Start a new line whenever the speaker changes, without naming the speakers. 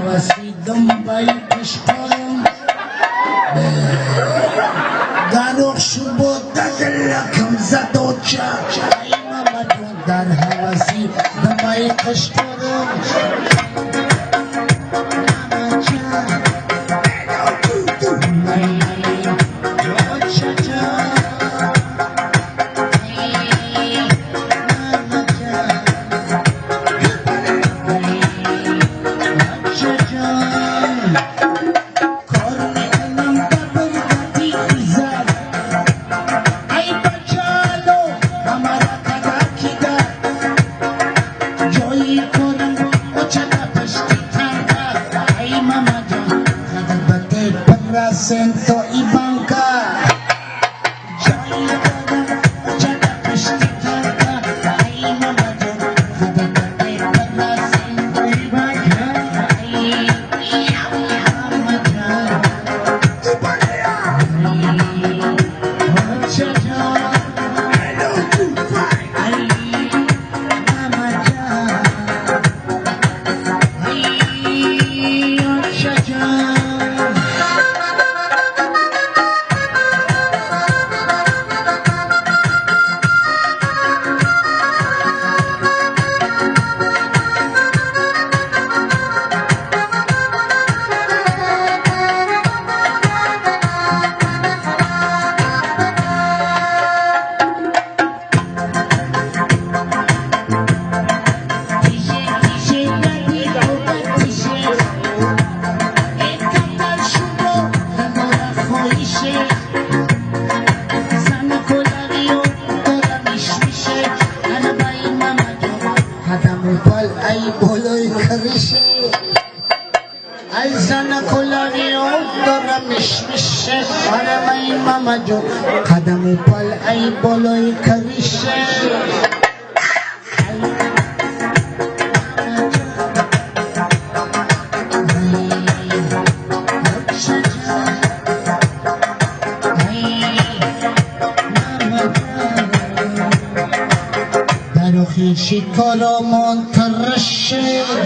هوسی دنبای کشکارم در شبو دلکم زد و چک ای مامجون در هوسی دنبای کشکارم Sento y banca ay boloy karışı ay sana kullanıyor dora mişmişe aramayın mamacım kadamı pal ay boloy karışı شکار منترشه